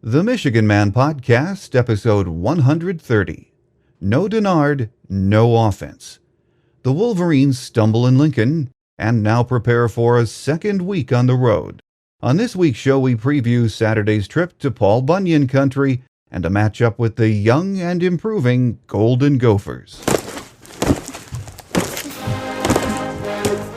The Michigan Man Podcast, episode 130. No Denard, no offense. The Wolverines stumble in Lincoln and now prepare for a second week on the road. On this week's show, we preview Saturday's trip to Paul Bunyan country and a matchup with the young and improving Golden Gophers.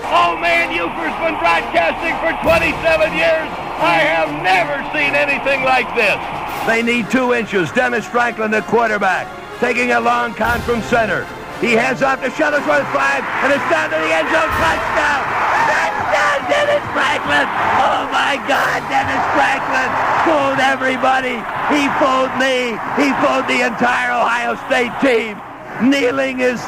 Oh man, Euchre's been broadcasting for 27 years. I have never seen anything like this. They need 2 inches. Dennis Franklin, the quarterback, taking a long count from center. He hands off to Shuttlesworth 5, and it's down to the end zone. Touchdown! Touchdown, Dennis Franklin! Oh my God, Dennis Franklin fooled everybody. He fooled me. He fooled the entire Ohio State team. Kneeling is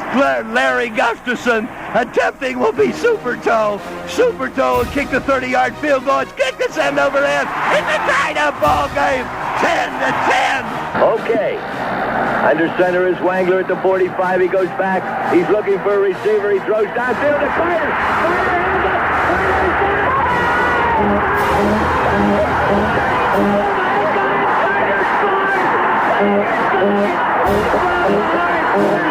Larry Gustafson. Attempting will be Super Toe. Super Toe will kick the 30-yard field goal. It's kicked to send over end. It's a tied-up ball game. 10-10. Okay. Under center is Wangler at the 45. He goes back. He's looking for a receiver. He throws downfield to Carter. Carter has it. Carter's got it. Oh my God! Carter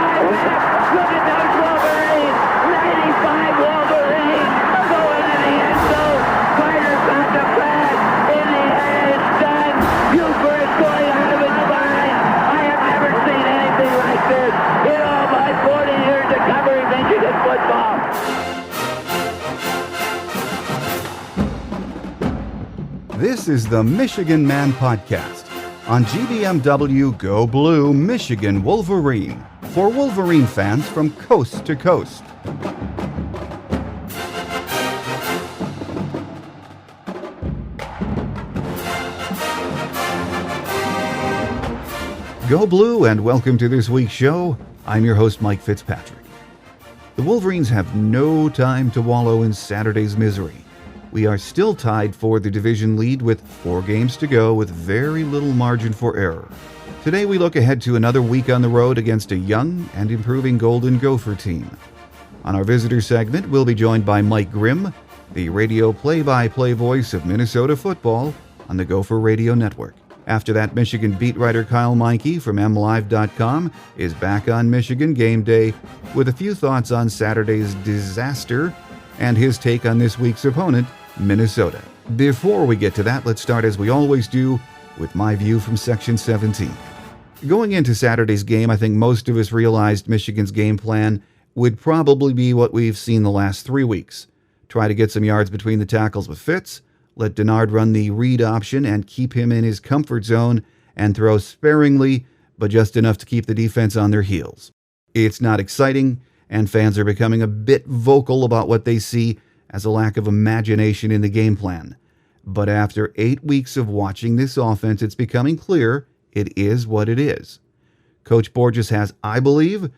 scores. Look at those Wolverines. 95 Wolverines going to the end zone. Carter got the pass. In the air, it's done. Buford is going out of his mind. I have never seen anything like this in all my 40 years of covering Michigan football. This is the Michigan Man Podcast. On GBMW Go Blue Michigan Wolverine, for Wolverine fans from coast to coast. Go Blue and welcome to this week's show. I'm your host, Mike Fitzpatrick. The Wolverines have no time to wallow in Saturday's misery. We are still tied for the division lead with 4 games to go with very little margin for error. Today we look ahead to another week on the road against a young and improving Golden Gopher team. On our visitor segment, we'll be joined by Mike Grimm, the radio play-by-play voice of Minnesota football on the Gopher Radio Network. After that, Michigan beat writer Kyle Meinke from MLive.com is back on Michigan Gameday with a few thoughts on Saturday's disaster and his take on this week's opponent, Minnesota. Before we get to that, let's start as we always do with my view from Section 17. Going into Saturday's game, I think most of us realized Michigan's game plan would probably be what we've seen the last 3 weeks. Try to get some yards between the tackles with Fitz, let Denard run the read option and keep him in his comfort zone, and throw sparingly, but just enough to keep the defense on their heels. It's not exciting, and fans are becoming a bit vocal about what they see as a lack of imagination in the game plan. But after 8 weeks of watching this offense, it's becoming clear it is what it is. Coach Borges has, I believe,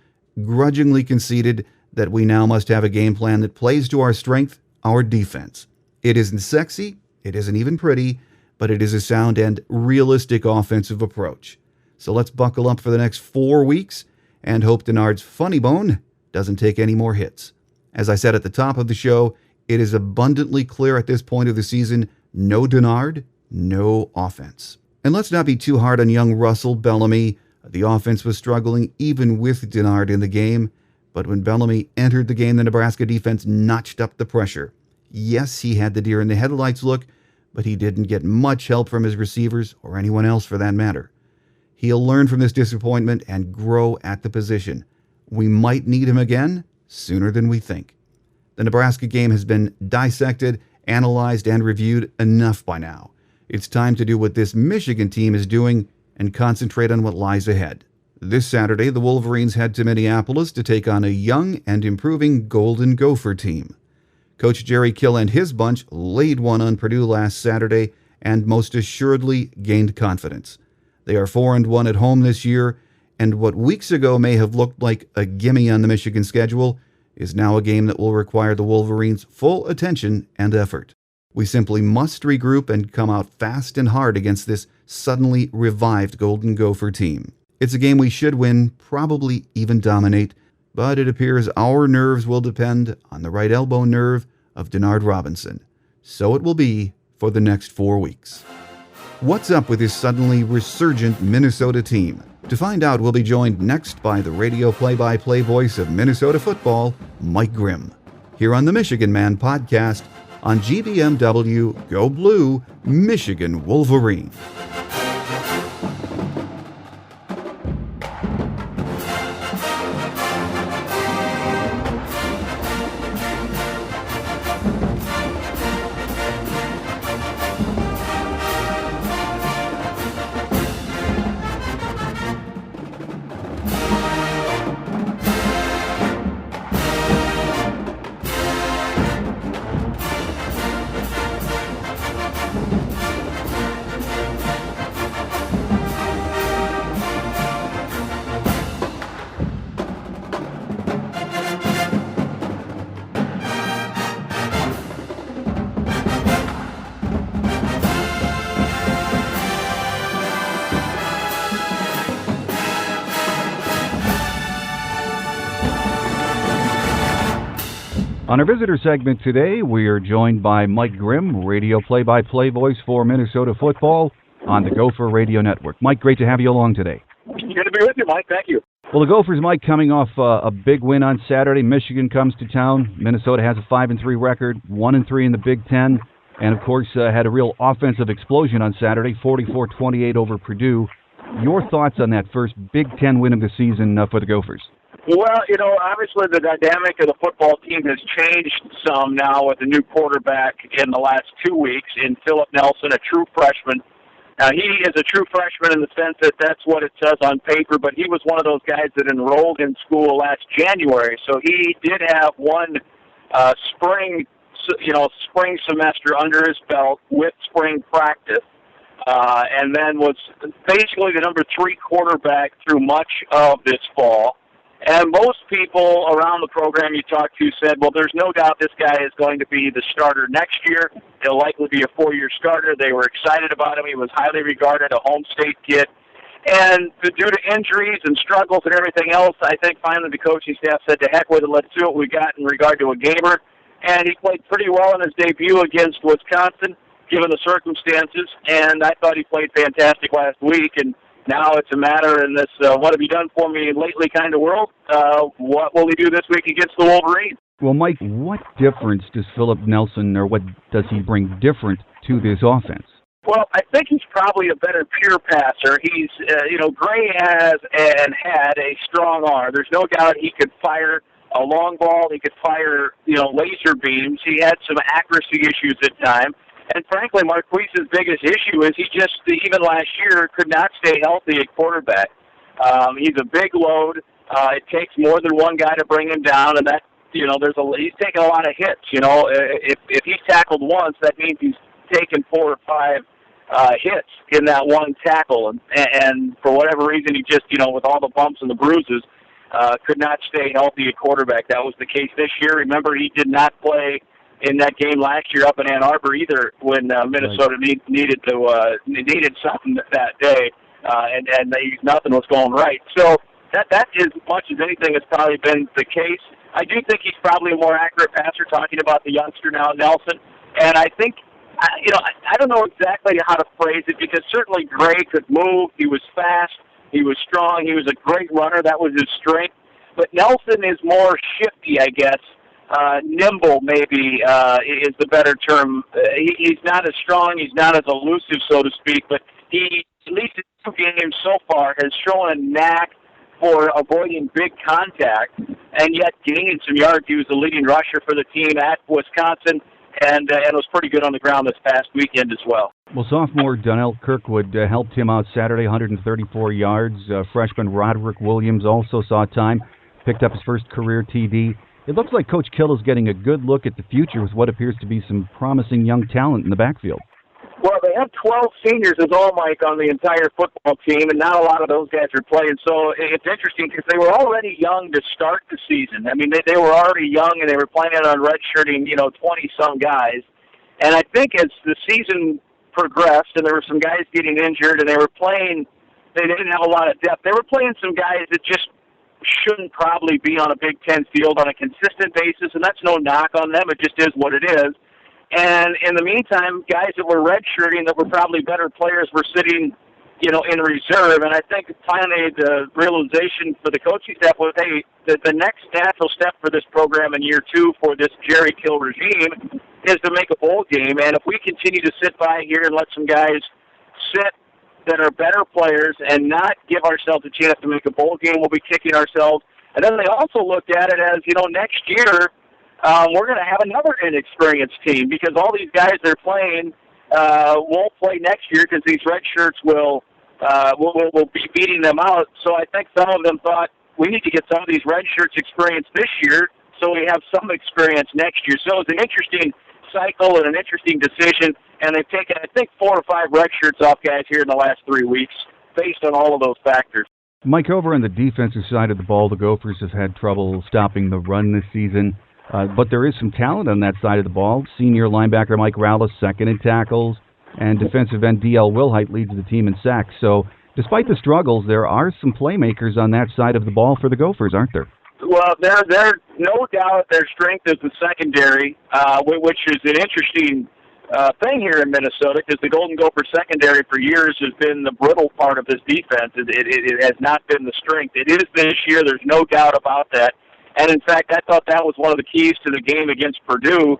grudgingly conceded that we now must have a game plan that plays to our strength, our defense. It isn't sexy, it isn't even pretty, but it is a sound and realistic offensive approach. So let's buckle up for the next 4 weeks and hope Denard's funny bone doesn't take any more hits. As I said at the top of the show, it is abundantly clear at this point of the season, no Denard, no offense. And let's not be too hard on young Russell Bellamy. The offense was struggling even with Denard in the game, but when Bellamy entered the game, the Nebraska defense notched up the pressure. Yes, he had the deer in the headlights look, but he didn't get much help from his receivers or anyone else for that matter. He'll learn from this disappointment and grow at the position. We might need him again sooner than we think. The Nebraska game has been dissected, analyzed, and reviewed enough by now. It's time to do what this Michigan team is doing and concentrate on what lies ahead. This Saturday, the Wolverines head to Minneapolis to take on a young and improving Golden Gopher team. Coach Jerry Kill and his bunch laid one on Purdue last Saturday and most assuredly gained confidence. They are 4-1 at home this year, and what weeks ago may have looked like a gimme on the Michigan schedule is now a game that will require the Wolverines' full attention and effort. We simply must regroup and come out fast and hard against this suddenly revived Golden Gopher team. It's a game we should win, probably even dominate, but it appears our nerves will depend on the right elbow nerve of Denard Robinson. So it will be for the next 4 weeks. What's up with this suddenly resurgent Minnesota team? To find out, we'll be joined next by the radio play-by-play voice of Minnesota football, Mike Grimm, here on the Michigan Man podcast on GBMW Go Blue, Michigan Wolverine. On our visitor segment today, we are joined by Mike Grimm, radio play-by-play voice for Minnesota football on the Gopher Radio Network. Mike, great to have you along today. Good to be with you, Mike. Thank you. Well, the Gophers, Mike, coming off a big win on Saturday. Michigan comes to town. Minnesota has a 5-3 record, 1-3 in the Big Ten, and of course had a real offensive explosion on Saturday, 44-28 over Purdue. Your thoughts on that first Big Ten win of the season for the Gophers? Well, obviously the dynamic of the football team has changed some now with the new quarterback in the last 2 weeks in Philip Nelson, a true freshman. Now, he is a true freshman in the sense that that's what it says on paper, but he was one of those guys that enrolled in school last January, so he did have one spring semester under his belt with spring practice, and then was basically the number 3 quarterback through much of this fall. And most people around the program you talked to said, well, there's no doubt this guy is going to be the starter next year. He'll likely be a 4-year starter. They were excited about him. He was highly regarded, a home state kid. And due to injuries and struggles and everything else, I think finally the coaching staff said, to heck with it, let's see what we got in regard to a gamer. And he played pretty well in his debut against Wisconsin, given the circumstances. And I thought he played fantastic last week. And now it's a matter in this what have you done for me lately kind of world. What will he do this week against the Wolverines? Well, Mike, what difference does Philip Nelson, or what does he bring different to this offense? Well, I think he's probably a better pure passer. He's, Gray has and had a strong arm. There's no doubt he could fire a long ball. He could fire, laser beams. He had some accuracy issues at times. And frankly, Marquise's biggest issue is he just, even last year, could not stay healthy at quarterback. He's a big load. It takes more than one guy to bring him down, and that, he's taking a lot of hits. If he's tackled once, that means he's taken 4 or 5 hits in that one tackle. And for whatever reason, he just, with all the bumps and the bruises, could not stay healthy at quarterback. That was the case this year. Remember, he did not play in that game last year up in Ann Arbor either, when Minnesota needed something that day, and nothing was going right. So that as much as anything has probably been the case. I do think he's probably a more accurate passer, talking about the youngster now, Nelson. And I think, I don't know exactly how to phrase it, because certainly Gray could move. He was fast. He was strong. He was a great runner. That was his strength. But Nelson is more shifty, I guess. Nimble, maybe, is the better term. He's not as strong, he's not as elusive, so to speak, but he, at least in 2 games so far, has shown a knack for avoiding big contact and yet gaining some yards. He was the leading rusher for the team at Wisconsin, and was pretty good on the ground this past weekend as well. Well, sophomore Donnell Kirkwood helped him out Saturday, 134 yards. Freshman Roderick Williams also saw time, picked up his first career TD. It looks like Coach Kittle is getting a good look at the future with what appears to be some promising young talent in the backfield. Well, they have 12 seniors as all, Mike, on the entire football team, and not a lot of those guys are playing. So it's interesting because they were already young to start the season. I mean, they were already young, and they were planning on redshirting, 20-some guys. And I think as the season progressed, and there were some guys getting injured, and they didn't have a lot of depth. They were playing some guys that just shouldn't probably be on a Big Ten field on a consistent basis, and that's no knock on them. It just is what it is. And in the meantime, guys that were redshirting that were probably better players were sitting, in reserve. And I think finally the realization for the coaching staff was, hey, the next natural step for this program in year 2 for this Jerry Kill regime is to make a bowl game. And if we continue to sit by here and let some guys sit that are better players and not give ourselves a chance to make a bowl game, we'll be kicking ourselves. And then they also looked at it as, next year we're going to have another inexperienced team because all these guys they're playing won't play next year because these red shirts will be beating them out. So I think some of them thought we need to get some of these red shirts experience this year so we have some experience next year. So it's an interesting cycle and an interesting decision, and they've taken, I think, 4 or 5 red shirts off guys here in the last 3 weeks based on all of those factors. Mike, over on the defensive side of the ball, the Gophers have had trouble stopping the run this season, but there is some talent on that side of the ball. Senior linebacker Mike Rowlis, second in tackles, and defensive end D.L. Wilhite leads the team in sacks. So despite the struggles, there are some playmakers on that side of the ball for the Gophers, aren't there? Well, they're no doubt their strength is the secondary, which is an interesting thing here in Minnesota because the Golden Gopher secondary for years has been the brittle part of this defense. It has not been the strength. It is this year. There's no doubt about that. And, in fact, I thought that was one of the keys to the game against Purdue,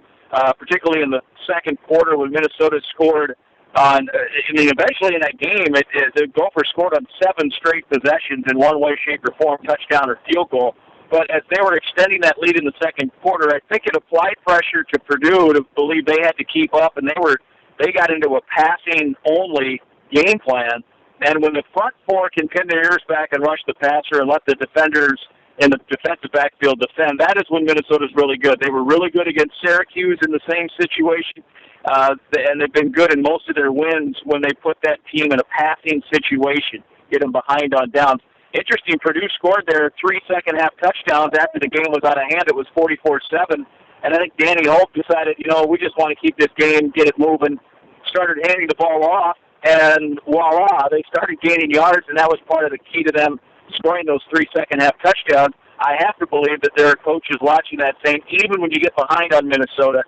particularly in the second quarter when Minnesota scored on eventually in that game, the Gophers scored on 7 straight possessions in one way, shape, or form, touchdown or field goal. But as they were extending that lead in the second quarter, I think it applied pressure to Purdue to believe they had to keep up, and they got into a passing-only game plan. And when the front 4 can pin their ears back and rush the passer and let the defenders in the defensive backfield defend, that is when Minnesota's really good. They were really good against Syracuse in the same situation, and they've been good in most of their wins when they put that team in a passing situation, get them behind on downs. Interesting, Purdue scored their 3 second-half touchdowns after the game was out of hand. It was 44-7, and I think Danny Holt decided, we just want to keep this game, get it moving, started handing the ball off, and voila, they started gaining yards, and that was part of the key to them scoring those 3 second-half touchdowns. I have to believe that there are coaches watching that saying, even when you get behind on Minnesota,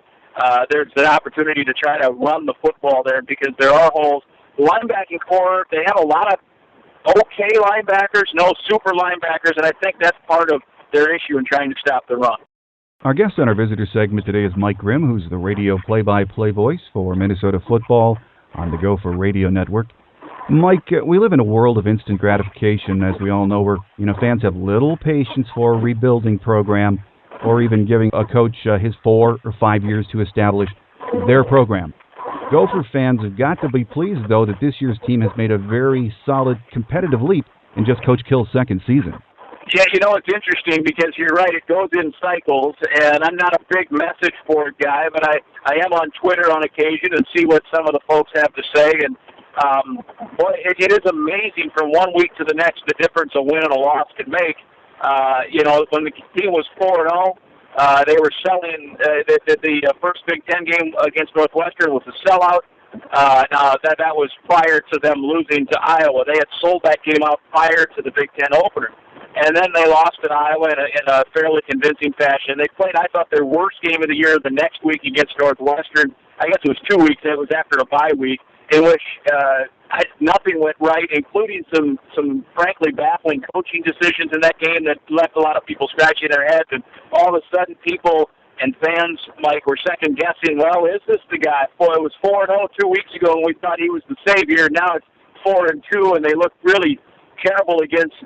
there's an opportunity to try to run the football there because there are holes. The linebacking core, they have a lot of okay linebackers, no super linebackers, and I think that's part of their issue in trying to stop the run. Our guest on our visitor segment today is Mike Grimm, who's the radio play-by-play voice for Minnesota football on the Gopher Radio Network. Mike, we live in a world of instant gratification, as we all know, where fans have little patience for a rebuilding program or even giving a coach his 4 or 5 years to establish their program. Gopher fans have got to be pleased, though, that this year's team has made a very solid competitive leap in just Coach Kill's second season. Yeah, it's interesting because you're right, it goes in cycles, and I'm not a big message board guy, but I am on Twitter on occasion and see what some of the folks have to say, and boy, it is amazing from one week to the next the difference a win and a loss can make. When the team was 4-0, they were selling the first Big Ten game against Northwestern was a sellout. Now that was prior to them losing to Iowa. They had sold that game out prior to the Big Ten opener, and then they lost in Iowa in a fairly convincing fashion. They played, I thought, their worst game of the year the next week against Northwestern. I guess it was 2 weeks. It was after a bye week, in which nothing went right, including some frankly baffling coaching decisions in that game that left a lot of people scratching their heads. And all of a sudden, people and fans, Mike, were second guessing. Well, is this the guy? Boy, it was 4-0 2 weeks ago, and we thought he was the savior. Now it's 4-2, and they look really terrible against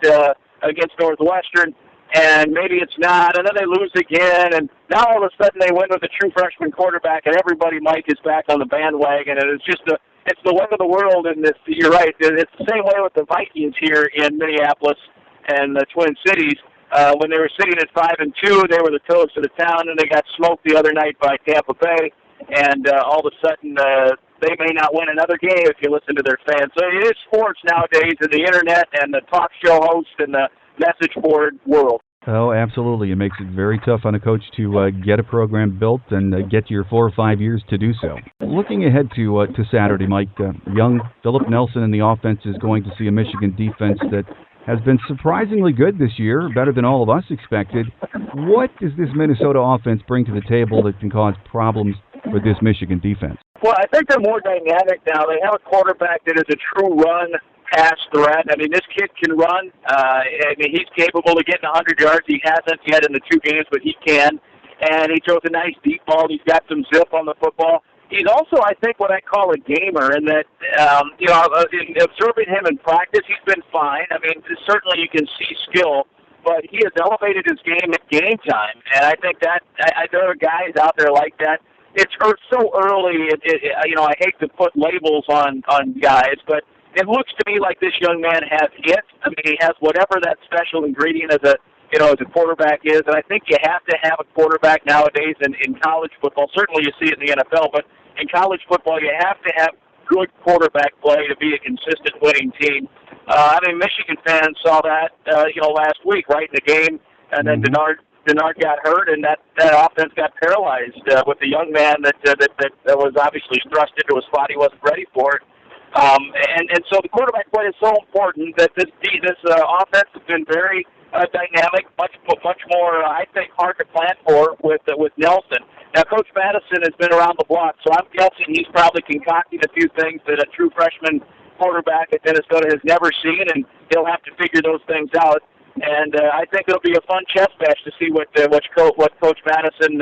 Northwestern. And maybe it's not, and then they lose again, and now all of a sudden they win with a true freshman quarterback, and everybody, Mike, is back on the bandwagon, and it's just it's the way of the world in this. You're right. It's the same way with the Vikings here in Minneapolis and the Twin Cities. When they were sitting at 5-2, they were the toast of the town, and they got smoked the other night by Tampa Bay. And all of a sudden, they may not win another game if you listen to their fans. So it is sports nowadays, and the internet, and the talk show host, and the message board world. Oh, absolutely. It makes it very tough on a coach to get a program built and get your 4 or 5 years to do so. Looking ahead to Saturday, Mike, young Philip Nelson in the offense is going to see a Michigan defense that has been surprisingly good this year, better than all of us expected. What does this Minnesota offense bring to the table that can cause problems for this Michigan defense? Well, I think they're more dynamic now. They have a quarterback that is a true run-pass threat. I mean, this kid can run. He's capable of getting 100 yards. He hasn't yet in the 2 games, but he can. And he throws a nice deep ball. He's got some zip on the football. He's also, I think, what I call a gamer, in that, in observing him in practice, he's been fine. I mean, certainly you can see skill, but he has elevated his game at game time. And I think that there are guys out there like that. It's so early. I hate to put labels on guys, but it looks to me like this young man has it. I mean, he has whatever that special ingredient as a quarterback is, and I think you have to have a quarterback nowadays in college football. Certainly you see it in the NFL, but in college football you have to have good quarterback play to be a consistent winning team. Michigan fans saw that, last week, right in the game, and then Denard got hurt, and that offense got paralyzed with the young man that was obviously thrust into a spot he wasn't ready for. And so the quarterback play is so important that this offense has been very dynamic, much more, I think, hard to plan for with Nelson. Now, Coach Madison has been around the block, so I'm guessing he's probably concocting a few things that a true freshman quarterback at Minnesota has never seen, and he'll have to figure those things out. And I think it'll be a fun chess match to see what Coach Madison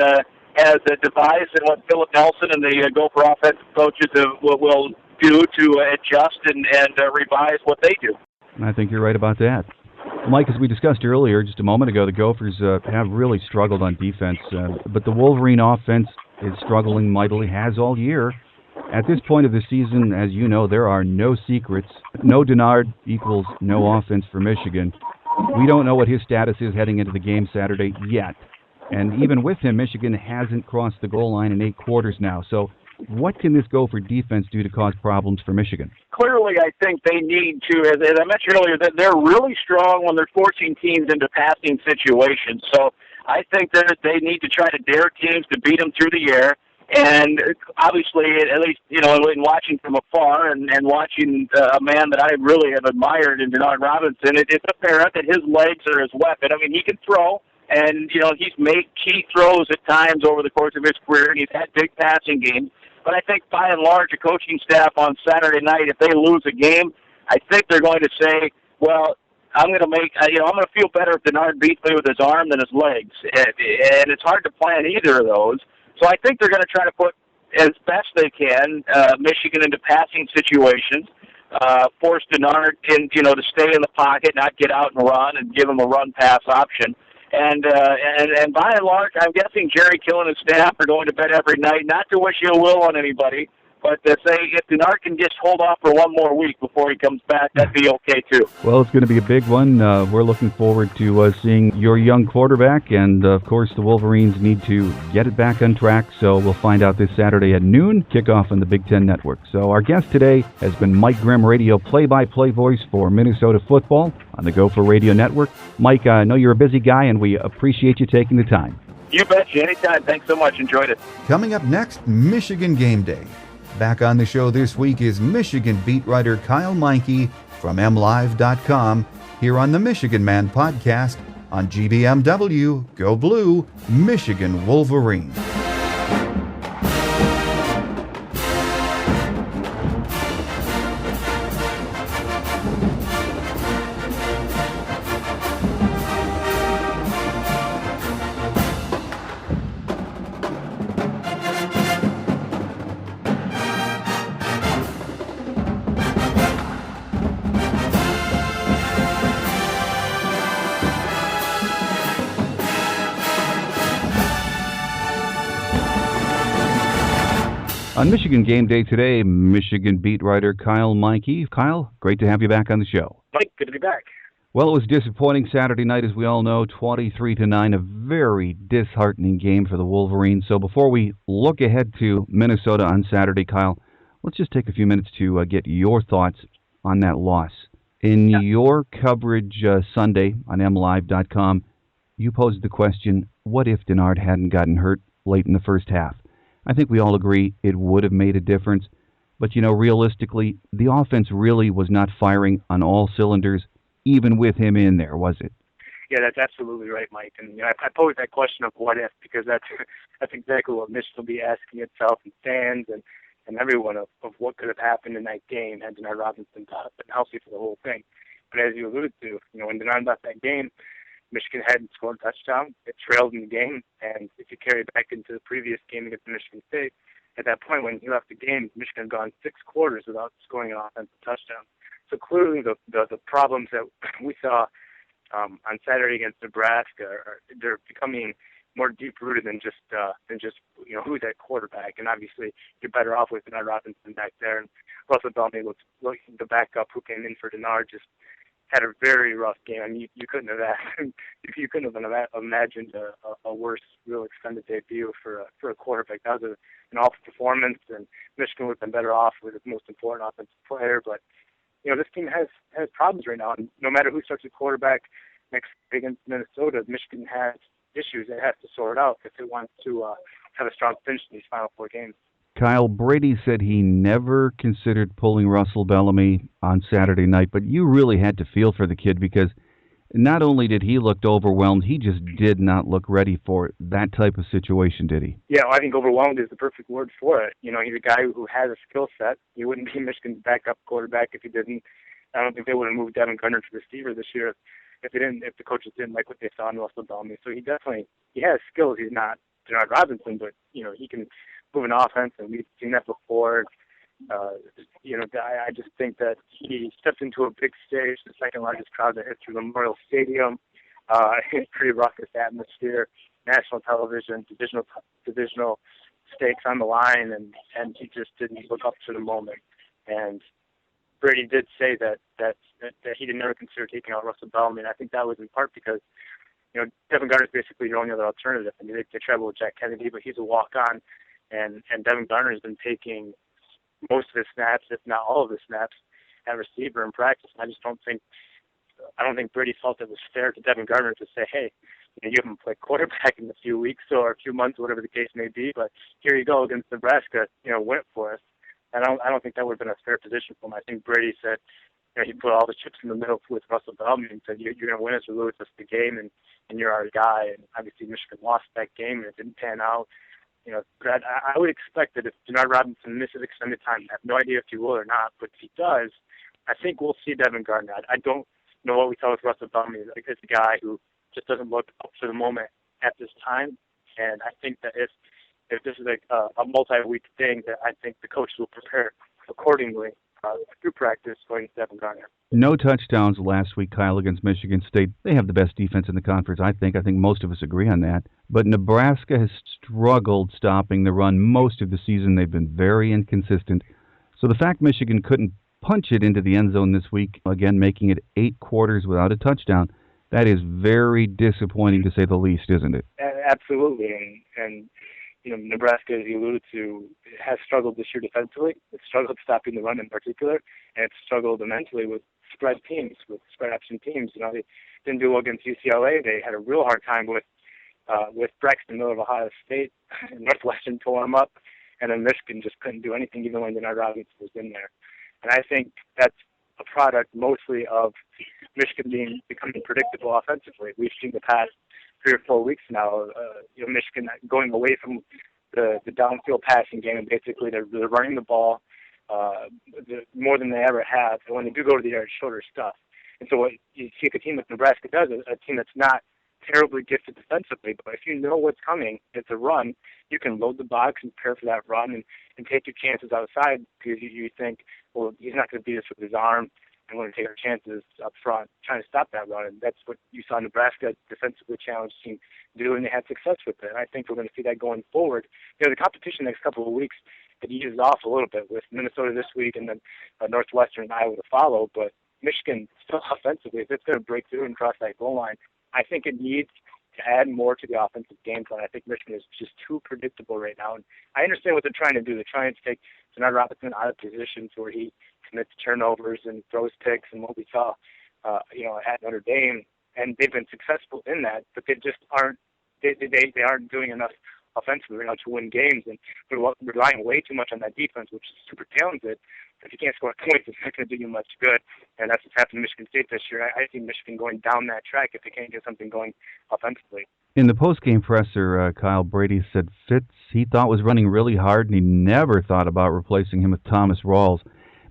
has devised, and what Philip Nelson and the Gopher offensive coaches will do to adjust and revise what they do. I think you're right about that. Mike, as we discussed earlier just a moment ago, the Gophers have really struggled on defense, but the Wolverine offense is struggling mightily, has all year. At this point of the season, as you know, there are no secrets. No Denard equals no offense for Michigan. We don't know what his status is heading into the game Saturday yet. And even with him, Michigan hasn't crossed the goal line in 8 quarters now. So what can this Gopher defense do to cause problems for Michigan? Clearly, I think they need to, as I mentioned earlier, that they're really strong when they're forcing teams into passing situations. So I think that they need to try to dare teams to beat them through the air. And obviously, at least, in watching from afar and watching a man that I really have admired in Denard Robinson, it's apparent that his legs are his weapon. I mean, he can throw, and, he's made key throws at times over the course of his career, and he's had big passing games. But I think, by and large, the coaching staff on Saturday night, if they lose a game, I think they're going to say, well, I'm going to feel better if Denard beats me with his arm than his legs. And it's hard to plan either of those. So I think they're going to try to put, as best they can, Michigan into passing situations, force Denard to stay in the pocket, not get out and run, and give him a run-pass option. And by and large, I'm guessing Jerry Kill and his staff are going to bed every night, not to wish ill will on anybody, but to say if Denard can just hold off for one more week before he comes back, that'd be okay too. Well, it's going to be a big one. We're looking forward to seeing your young quarterback, and of course the Wolverines need to get it back on track, so we'll find out this Saturday at noon, kickoff on the Big Ten Network. So our guest today has been Mike Grimm, radio play-by-play voice for Minnesota football on the Gopher Radio Network. Mike, I know you're a busy guy, and we appreciate you taking the time. You betcha. Anytime. Thanks so much. Enjoyed it. Coming up next, Michigan Game Day. Back on the show this week is Michigan beat writer Kyle Meinke from MLive.com here on the Michigan Man podcast on GBMW, Go Blue, Michigan Wolverine. On Michigan Game Day today, Michigan beat writer Kyle Meinke. Kyle, great to have you back on the show. Mike, good to be back. Well, it was disappointing Saturday night, as we all know, 23-9, a very disheartening game for the Wolverines. So before we look ahead to Minnesota on Saturday, Kyle, let's just take a few minutes to get your thoughts on that loss. In your coverage Sunday on MLive.com, you posed the question, what if Denard hadn't gotten hurt late in the first half? I think we all agree it would have made a difference. But, realistically, the offense really was not firing on all cylinders even with him in there, was it? Yeah, that's absolutely right, Mike. And I posed that question of what if, because that's exactly what Michigan will be asking itself and fans and everyone of what could have happened in that game had Denard Robinson been healthy for the whole thing. But as you alluded to, when Denard left that game, Michigan hadn't scored a touchdown. It trailed in the game, and if you carry it back into the previous game against Michigan State, at that point when he left the game, Michigan had gone 6 quarters without scoring an offensive touchdown. So clearly the problems that we saw on Saturday against Nebraska they're becoming more deep-rooted than just who's at quarterback. And obviously you're better off with Denard Robinson back there. And Russell Bellamy looks like the backup who came in for Denard just had a very rough game. I mean, you couldn't have imagined a worse, real extended debut for a quarterback. That was an awful performance, and Michigan would have been better off with its most important offensive player. But this team has problems right now, and no matter who starts at quarterback next against Minnesota, Michigan has issues it has to sort out if it wants to have a strong finish in these final 4 games. Kyle, Brady said he never considered pulling Russell Bellamy on Saturday night, but you really had to feel for the kid because not only did he look overwhelmed, he just did not look ready for that type of situation, did he? Yeah, I think overwhelmed is the perfect word for it. He's a guy who has a skill set. He wouldn't be Michigan's backup quarterback if he didn't. I don't think they would have moved Devin Gardner to receiver this year if the coaches didn't like what they saw in Russell Bellamy. So he has skills. He's not Denard Robinson, but he can move an offense, and we've seen that before. I just think that he stepped into a big stage, the second largest crowd in the history of Memorial Stadium. Pretty raucous atmosphere, national television, divisional stakes on the line, and he just didn't look up to the moment. And Brady did say that he did never consider taking out Russell Bellamy, and I think that was in part because Devin Gardner is basically your only other alternative. I mean, they travel with Jack Kennedy, but he's a walk-on, and Devin Gardner has been taking most of his snaps, if not all of his snaps, at receiver in practice. And I don't think Brady felt it was fair to Devin Gardner to say, hey, you haven't played quarterback in a few weeks or a few months, whatever the case may be, but here you go against Nebraska, win it for us. And I don't think that would have been a fair position for him. I think Brady said, he put all the chips in the middle with Russell Bellamy and said, you're going to win us or lose us the game, and you're our guy. And obviously Michigan lost that game, and it didn't pan out. But I would expect that if Denard Robinson misses extended time, I have no idea if he will or not, but if he does, I think we'll see Devin Gardner. I don't know what we saw with Russell Bellamy. It's a guy who just doesn't look up to the moment at this time, and I think that if this is a multi-week thing, that I think the coaches will prepare accordingly through practice going to Devin Gardner. No touchdowns last week, Kyle, against Michigan State. They have the best defense in the conference, I think. I think most of us agree on that. But Nebraska has struggled stopping the run most of the season. They've been very inconsistent. So the fact Michigan couldn't punch it into the end zone this week, again, making it 8 quarters without a touchdown, that is very disappointing to say the least, isn't it? Absolutely. And Nebraska, as you alluded to, has struggled this year defensively. It's struggled stopping the run in particular, and it's struggled immensely with spread teams, with spread option teams. They didn't do well against UCLA. They had a real hard time with Braxton Miller of Ohio State. Northwestern tore them up, and then Michigan just couldn't do anything even when Denard Robinson was in there. And I think that's a product mostly of Michigan becoming predictable offensively. We've seen the past 3 or 4 weeks now, Michigan going away from the downfield passing game, and basically they're running the ball more than they ever have. And when they do go to the air, it's shorter stuff. And so what you see a team like Nebraska does, a team that's not terribly gifted defensively, but if you know what's coming, it's a run, you can load the box and prepare for that run and take your chances outside because you think, well, he's not going to beat us with his arm. And we're going to take our chances up front, trying to stop that run. And that's what you saw Nebraska defensively challenged team do, and they had success with it. And I think we're going to see that going forward. The competition next couple of weeks, it eases off a little bit with Minnesota this week and then Northwestern and Iowa to follow. But Michigan, still offensively, if it's going to break through and cross that goal line, I think it needs to add more to the offensive game plan. I think Michigan is just too predictable right now. And I understand what they're trying to do. They're trying to take Denard Robinson out of positions where he commits turnovers and throws picks, and what we saw, at Notre Dame, and they've been successful in that. But they just aren't. They aren't doing enough offensively right now to win games, and they're relying way too much on that defense, which is super talented, if you can't score points, it's not going to do you much good. And that's what's happened to Michigan State this year. I see Michigan going down that track if they can't get something going offensively. In the post-game presser, Kyle Brady said Fitz he thought was running really hard, and he never thought about replacing him with Thomas Rawls.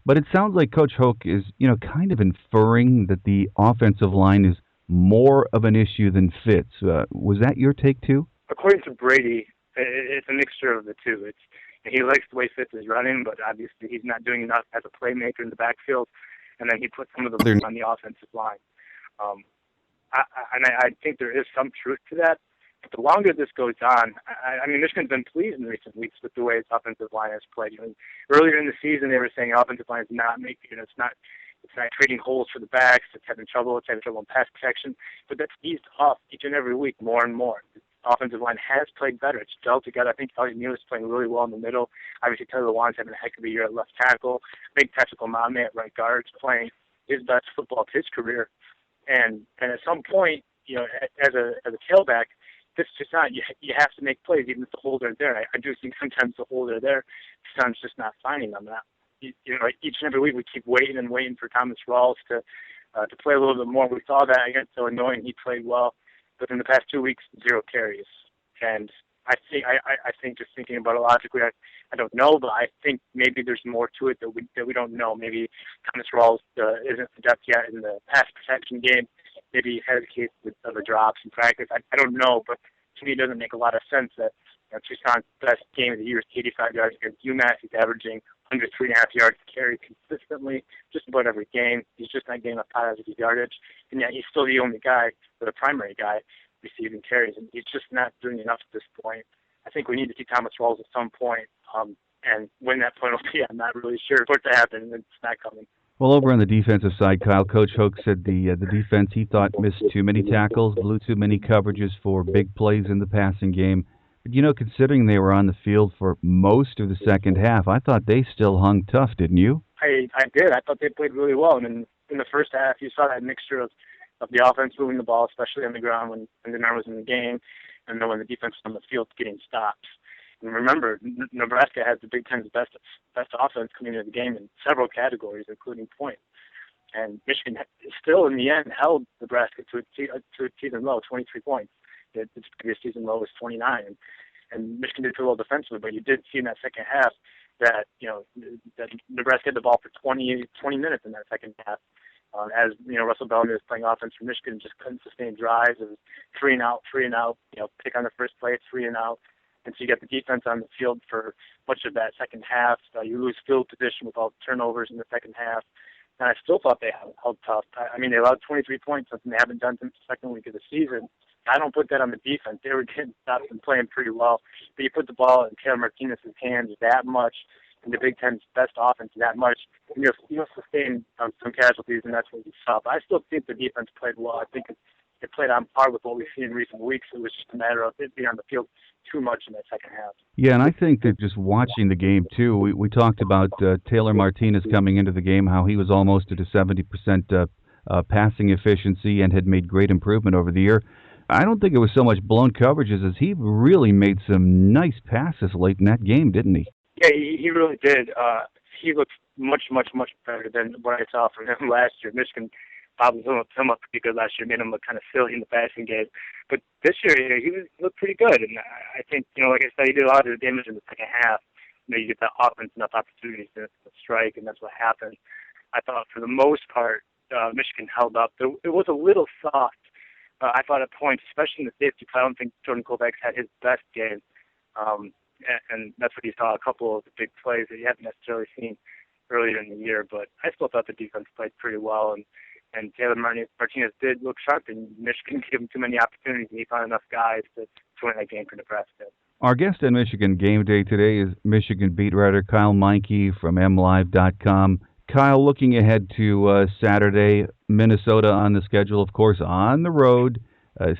But it sounds like Coach Hoke is, kind of inferring that the offensive line is more of an issue than Fitz. Was that your take too? According to Brady, it's a mixture of the two. He likes the way Fitz is running, but obviously he's not doing enough as a playmaker in the backfield. And then he put some of the blame on the offensive line. I think there is some truth to that. But the longer this goes on, I mean, Michigan's been pleased in recent weeks with the way its offensive line has played. Earlier in the season, they were saying offensive line is not making, it's not creating holes for the backs. It's having trouble in pass protection. But that's eased off each and every week more and more. The offensive line has played better. It's gelled together. I think Elliott Neal is playing really well in the middle. Obviously, Taylor Lewan's having a heck of a year at left tackle. Big tactical Mame at right guard, playing his best football of his career. And at some point, as a tailback, this is just not, you have to make plays even if the holes are there. I do think sometimes the holes are there. Sometimes just not finding them. Each and every week we keep waiting and waiting for Thomas Rawls to play a little bit more. We saw that against Illinois, and he played well. But in the past 2 weeks, 0 carries. And I think just thinking about it logically, I don't know, but I think maybe there's more to it that we don't know. Maybe Thomas Rawls isn't adept yet in the pass protection game. Maybe he hesitates with other drops in practice. I don't know, but to me it doesn't make a lot of sense that Tucson's best game of the year is 85 yards against UMass. He's averaging under 3.5 yards to carry consistently just about every game. He's just not getting enough positive yardage, and yet he's still the only guy, or the primary guy, receiving carries, and he's just not doing enough at this point. I think we need to see Thomas Rawls at some point, and when that point will be, I'm not really sure for it to happen, and it's not coming. Well, over on the defensive side, Kyle, Coach Hoke said the defense he thought missed too many tackles, blew too many coverages for big plays in the passing game. But, considering they were on the field for most of the second half, I thought they still hung tough, didn't you? I did. I thought they played really well. And in the first half, you saw that mixture of the offense moving the ball, especially on the ground when Denard was in the game, and then when the defense was on the field getting stops. And remember, Nebraska has the Big Ten's best offense coming into the game in several categories, including points. And Michigan still, in the end, held Nebraska to a season low, 23 points. Its previous season low was 29. And Michigan did pretty well defensively, but you did see in that second half that that Nebraska had the ball for 20 minutes in that second half. As Russell Bellamy was playing offense for Michigan, just couldn't sustain drives. It was 3 and out, pick on the first play, 3 and out. And so you got the defense on the field for much of that second half. You lose field position with all the turnovers in the second half. And I still thought they held tough. I mean, they allowed 23 points, something they haven't done since the second week of the season. I don't put that on the defense. They were getting stopped and playing pretty well. But you put the ball in Taylor Martinez's hands that much, and the Big Ten's best offense that much, and you'll sustain some casualties, and that's what we saw. But I still think the defense played well. I think it played on par with what we've seen in recent weeks. It was just a matter of it being on the field too much in that second half. Yeah, and I think that just watching the game, too, we talked about Taylor Martinez coming into the game, how he was almost at a 70% passing efficiency and had made great improvement over the year. I don't think it was so much blown coverages as he really made some nice passes late in that game, didn't he? Yeah, he really did. He looked much, much, much better than what I saw from him last year. Michigan probably him up pretty good last year, made him look kind of silly in the passing game. But this year, he looked pretty good. And I think, like I said, he did a lot of the damage in the second half. You get that offense enough opportunities to strike, and that's what happened. I thought for the most part, Michigan held up. It was a little soft. I thought at points, especially in the safety play, I don't think Jordan Kovacs had his best game. And that's what you saw, a couple of the big plays that you haven't necessarily seen earlier in the year. But I still thought the defense played pretty well. And Taylor Martinez did look sharp, and Michigan gave him too many opportunities, and he found enough guys to win that game for Nebraska. Our guest on Michigan Game Day today is Michigan beat writer Kyle Meinke from MLive.com. Kyle, looking ahead to Saturday, Minnesota on the schedule, of course, on the road,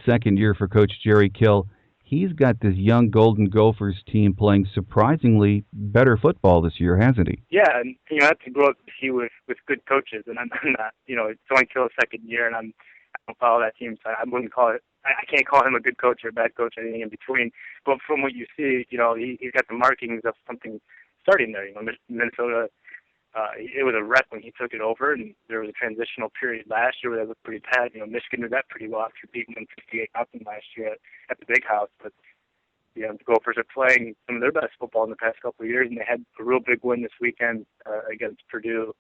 second year for Coach Jerry Kill. He's got this young Golden Gophers team playing surprisingly better football this year, hasn't he? Yeah, and that's a growth to see with good coaches. And I'm not, it's only Kill's second year, and I don't follow that team, so I wouldn't call it. I can't call him a good coach or a bad coach or anything in between. But from what you see, he's got the markings of something starting there. Minnesota it was a rep when he took it over, and there was a transitional period last year where they looked pretty bad. Michigan did that pretty well after beating them 58-0 last year at the Big House. But the Gophers are playing some of their best football in the past couple of years, and they had a real big win this weekend against Purdue.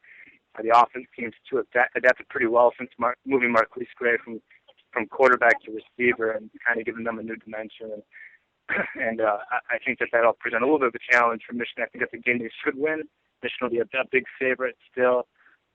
The offense seems to have adapted pretty well since moving Marquise Gray from quarterback to receiver and kind of giving them a new dimension. And I think that'll present a little bit of a challenge for Michigan. I think that's a game they should win. Michigan will be a big favorite still.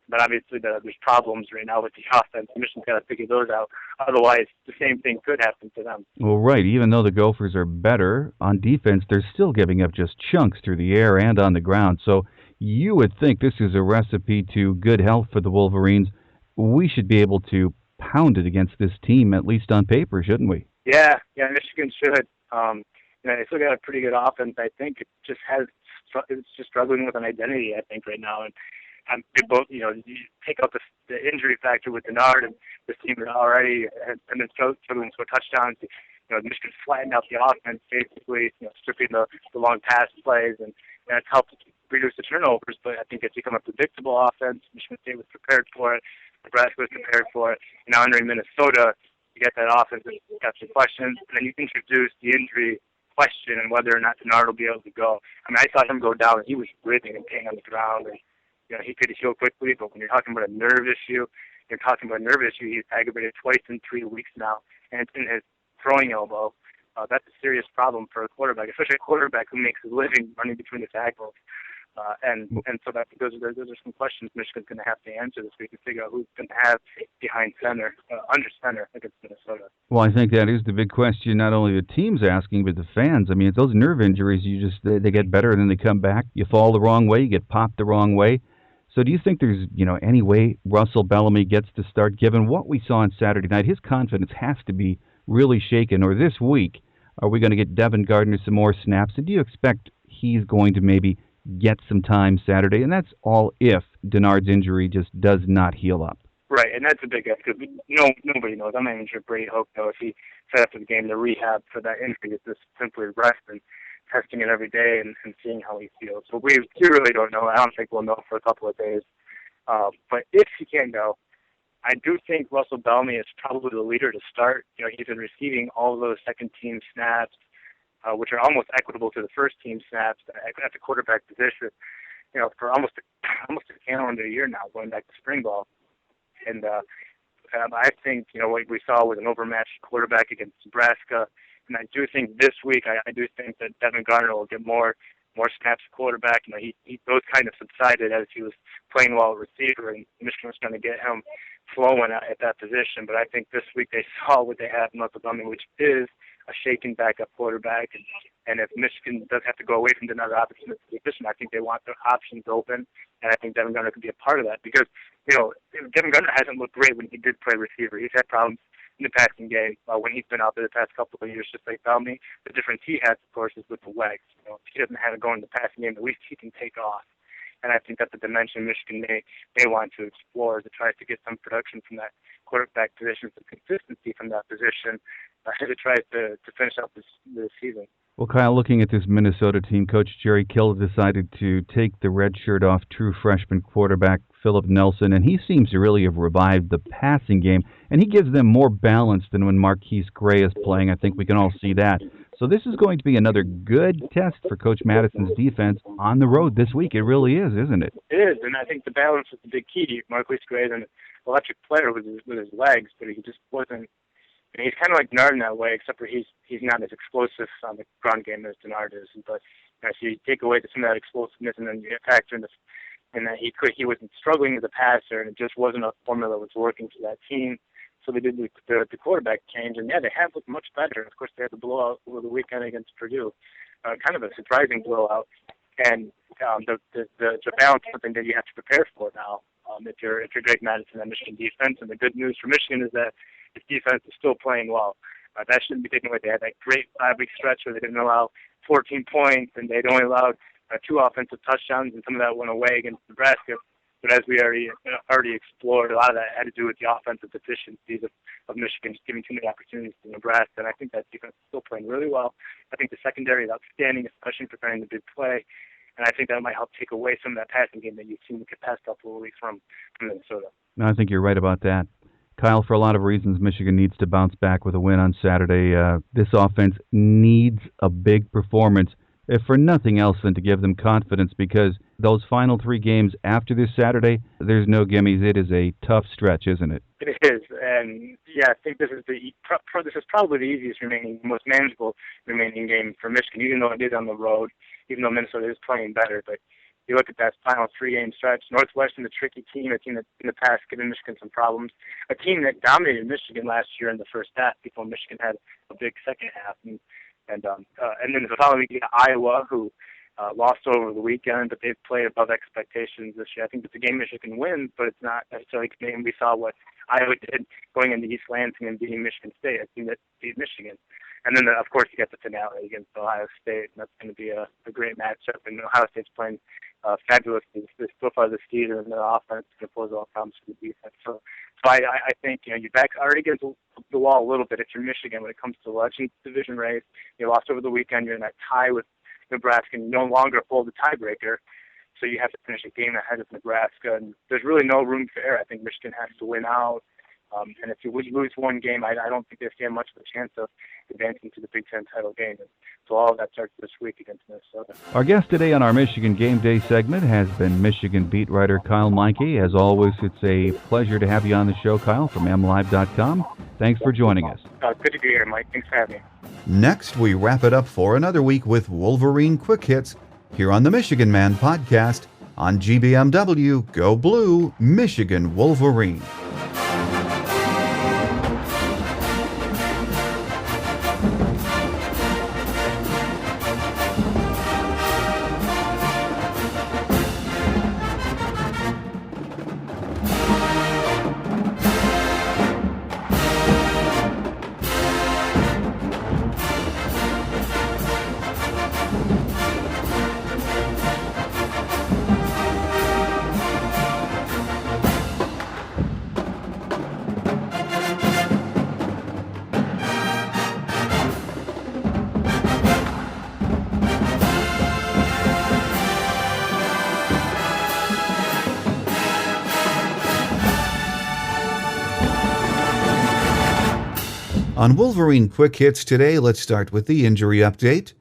But obviously there's problems right now with the offense. Michigan's got to figure those out. Otherwise, the same thing could happen to them. Well, right. Even though the Gophers are better on defense, they're still giving up just chunks through the air and on the ground. So you would think this is a recipe to good health for the Wolverines. We should be able to pound it against this team, at least on paper, shouldn't we? Yeah, Michigan should. They still got a pretty good offense. I think it's just struggling with an identity, I think, right now. And they both, you take out the injury factor with Denard, and this team already has been struggling for touchdowns. Michigan flattened out the offense, basically, stripping the long pass plays, and that's helped reduce the turnovers. But I think it's become a predictable offense. Michigan State was prepared for it. Nebraska was prepared for it. And now entering Minnesota, you get that offense that's got some questions, and then you introduce the injury question and whether or not Denard will be able to go. I mean, I saw him go down, and he was writhing and paying on the ground, and he could heal quickly. But when you're talking about a nerve issue, he's aggravated twice in 3 weeks now, and it's in his throwing elbow. That's a serious problem for a quarterback, especially a quarterback who makes his living running between the tackles. And so those are some questions Michigan's going to have to answer this week to figure out who's going to have behind center, under center against Minnesota. Well, I think that is the big question. Not only the team's asking, but the fans. I mean, those nerve injuries, they get better and then they come back. You fall the wrong way, you get popped the wrong way. So do you think there's any way Russell Bellamy gets to start? Given what we saw on Saturday night, his confidence has to be really shaken. Or this week, are we going to get Devin Gardner some more snaps? And do you expect he's going to maybe get some time Saturday? And that's all if Denard's injury just does not heal up. Right, and that's a big if, because nobody knows. I'm not even sure Brady Hoke knows. He set up for the game to rehab for that injury. It's just simply rest and testing it every day and seeing how he feels. So we really don't know. I don't think we'll know for a couple of days. But if he can go, I do think Russell Bellamy is probably the leader to start. He's been receiving all of those second-team snaps, which are almost equitable to the first-team snaps at the quarterback position, for almost a calendar year now, going back to spring ball. And I think, what we saw was an overmatched quarterback against Nebraska. And I do think this week, I do think that Devin Gardner will get more snaps at quarterback. Those kind of subsided as he was playing well at receiver, and Michigan was going to get him flowing at that position. But I think this week they saw what they have in Russell Bellamy, which is a shaken backup quarterback. And if Michigan does have to go away from another option at the position, I think they want their options open. And I think Devin Gardner could be a part of that because, Devin Gardner hasn't looked great when he did play receiver. He's had problems in the passing game when he's been out there the past couple of years, just like Bellamy. The difference he has, of course, is with the legs. If he doesn't have it going in the passing game, at least he can take off. And I think that's a dimension Michigan may want to explore to try to get some production from that quarterback position, some consistency from that position as it tries to finish out this season. Well, Kyle, looking at this Minnesota team, Coach Jerry Kill decided to take the red shirt off true freshman quarterback Philip Nelson, and he seems to really have revived the passing game, and he gives them more balance than when Marquise Gray is playing. I think we can all see that. So this is going to be another good test for Coach Madison's defense on the road this week. It really is, isn't it? It is, and I think the balance is the big key. Marquise Gray is an electric player with his legs, but he just wasn't. He's kind of like Denard in that way, except for he's not as explosive on the ground game as Denard is. But so you take away some of that explosiveness, and then you factor in that he wasn't struggling as a passer, and it just wasn't a formula that was working for that team. So they did the quarterback change, and they have looked much better. Of course, they had the blowout over the weekend against Purdue, kind of a surprising blowout. And the balance is something that you have to prepare for now. If you're Greg Madison and Michigan defense, and the good news for Michigan is that his defense is still playing well. That shouldn't be taken away. They had that great 5-week stretch where they didn't allow 14 points, and they'd only allowed 2 offensive touchdowns, and some of that went away against Nebraska. But as we already explored, a lot of that had to do with the offensive deficiencies of Michigan, just giving too many opportunities to Nebraska. And I think that defense is still playing really well. I think the secondary is outstanding, especially preparing the big play. And I think that might help take away some of that passing game that you've seen the past couple of weeks from Minnesota. No, I think you're right about that. Kyle, for a lot of reasons, Michigan needs to bounce back with a win on Saturday. This offense needs a big performance, if for nothing else than to give them confidence, because those final 3 games after this Saturday, there's no gimmies. It is a tough stretch, isn't it? It is, and I think this is probably the easiest remaining, most manageable remaining game for Michigan, even though it is on the road, even though Minnesota is playing better. But you look at that final 3-game stretch, Northwestern, a tricky team, a team that in the past given Michigan some problems, a team that dominated Michigan last year in the first half before Michigan had a big second half, and then the following week you got Iowa, who lost over the weekend, but they've played above expectations this year. I think it's a game Michigan wins, but it's not necessarily a game. We saw what Iowa did going into East Lansing and beating Michigan State, a team that beat Michigan. And then, of course, you get the finale against Ohio State, and that's going to be a great matchup. And Ohio State's playing fabulous. They're still part of the theater, and their offense can pose all problems for the defense. So I think, you're back already against the wall a little bit if you're Michigan when it comes to the election division race. You lost over the weekend. You're in that tie with Nebraska, and you no longer hold the tiebreaker. So you have to finish a game ahead of Nebraska, and there's really no room for error. I think Michigan has to win out. And if you lose one game, I don't think they stand much of a chance of advancing to the Big Ten title game. And so all of that starts this week against Minnesota. Our guest today on our Michigan Game Day segment has been Michigan beat writer Kyle Meinke. As always, it's a pleasure to have you on the show, Kyle, from MLive.com. Thanks for joining us. Good to be here, Mike. Thanks for having me. Next, we wrap it up for another week with Wolverine Quick Hits here on the Michigan Man podcast on GBMW. Go Blue, Michigan Wolverine. On Wolverine Quick Hits today, let's start with the injury update.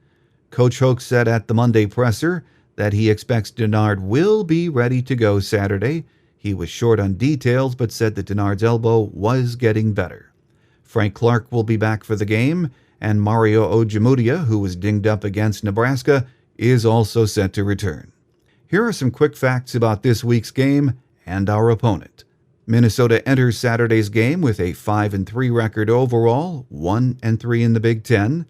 Coach Hoke said at the Monday presser that he expects Denard will be ready to go Saturday. He was short on details, but said that Denard's elbow was getting better. Frank Clark will be back for the game, and Mario Ojemudia, who was dinged up against Nebraska, is also set to return. Here are some quick facts about this week's game and our opponent. Minnesota enters Saturday's game with a 5-3 record overall, 1-3 in the Big Ten.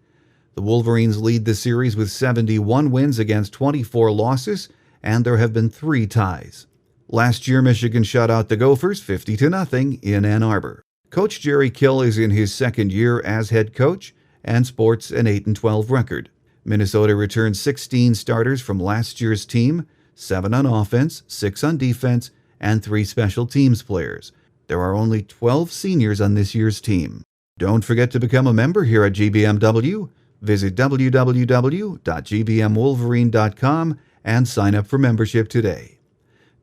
The Wolverines lead the series with 71 wins against 24 losses, and there have been 3 ties. Last year, Michigan shut out the Gophers 50-0 in Ann Arbor. Coach Jerry Kill is in his second year as head coach and sports an 8-12 record. Minnesota returned 16 starters from last year's team, 7 on offense, 6 on defense, and 3 special teams players. There are only 12 seniors on this year's team. Don't forget to become a member here at GBMW. Visit www.gbmwolverine.com and sign up for membership today.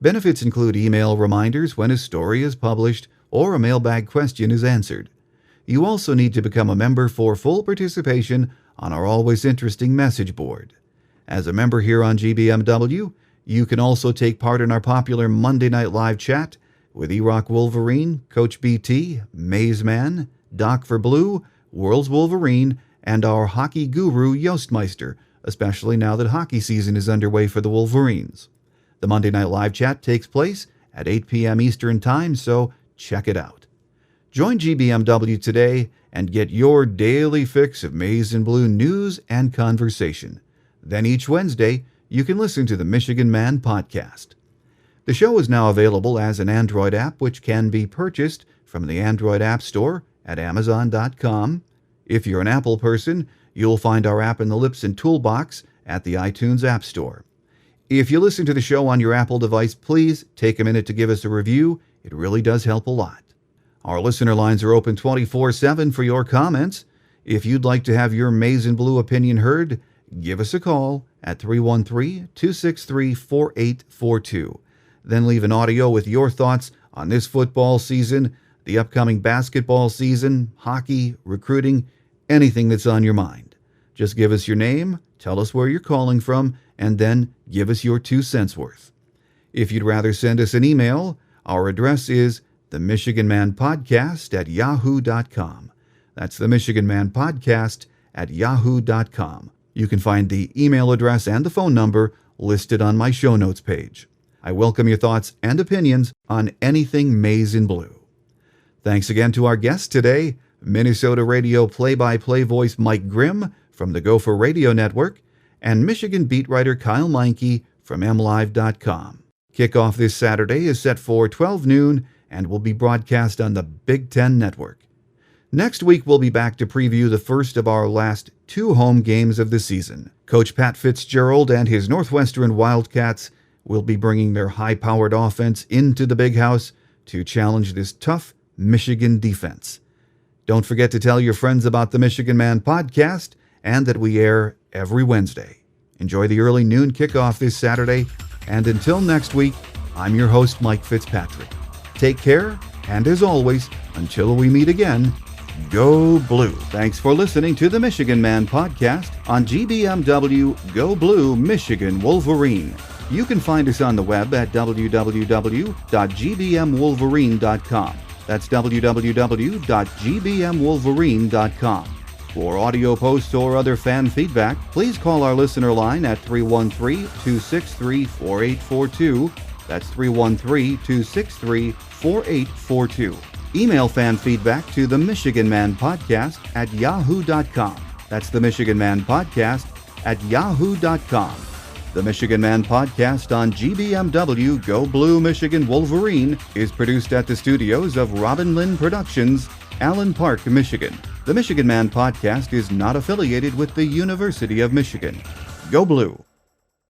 Benefits include email reminders when a story is published or a mailbag question is answered. You also need to become a member for full participation on our always interesting message board. As a member here on GBMW, you can also take part in our popular Monday Night Live chat with E-Rock Wolverine, Coach BT, Maze Man, Doc for Blue, World's Wolverine, and our hockey guru Jostmeister, especially now that hockey season is underway for the Wolverines. The Monday Night Live chat takes place at 8 p.m. Eastern Time, so check it out. Join GBMW today and get your daily fix of Maize and Blue news and conversation. Then each Wednesday, you can listen to the Michigan Man podcast. The show is now available as an Android app, which can be purchased from the Android App Store at Amazon.com. If you're an Apple person, you'll find our app in the Lips and Toolbox at the iTunes App Store. If you listen to the show on your Apple device, please take a minute to give us a review. It really does help a lot. Our listener lines are open 24/7 for your comments. If you'd like to have your Maize and Blue opinion heard, give us a call at 313-263-4842. Then leave an audio with your thoughts on this football season, the upcoming basketball season, hockey, recruiting, anything that's on your mind. Just give us your name, tell us where you're calling from, and then give us your 2 cents worth. If you'd rather send us an email, our address is themichiganmanpodcast@yahoo.com. That's themichiganmanpodcast@yahoo.com. You can find the email address and the phone number listed on my show notes page. I welcome your thoughts and opinions on anything maize and blue. Thanks again to our guest today, Minnesota radio play-by-play voice Mike Grimm from the Gopher Radio Network, and Michigan beat writer Kyle Meinke from MLive.com. Kickoff this Saturday is set for 12 noon and will be broadcast on the Big Ten Network. Next week, we'll be back to preview the first of our last 2 home games of the season. Coach Pat Fitzgerald and his Northwestern Wildcats will be bringing their high-powered offense into the Big House to challenge this tough Michigan defense. Don't forget to tell your friends about the Michigan Man podcast and that we air every Wednesday. Enjoy the early noon kickoff this Saturday, and until next week, I'm your host, Mike Fitzpatrick. Take care, and as always, until we meet again, Go Blue. Thanks for listening to the Michigan Man podcast on GBMW Go Blue Michigan Wolverine. You can find us on the web at www.gbmwolverine.com. That's www.gbmwolverine.com. For audio posts or other fan feedback, please call our listener line at 313-263-4842. That's 313-263-4842. Email fan feedback to the Michigan Man Podcast at yahoo.com. That's the Michigan Man Podcast at yahoo.com. The Michigan Man Podcast on GBMW Go Blue Michigan Wolverine is produced at the studios of Robin Lynn Productions, Allen Park, Michigan. The Michigan Man Podcast is not affiliated with the University of Michigan. Go Blue.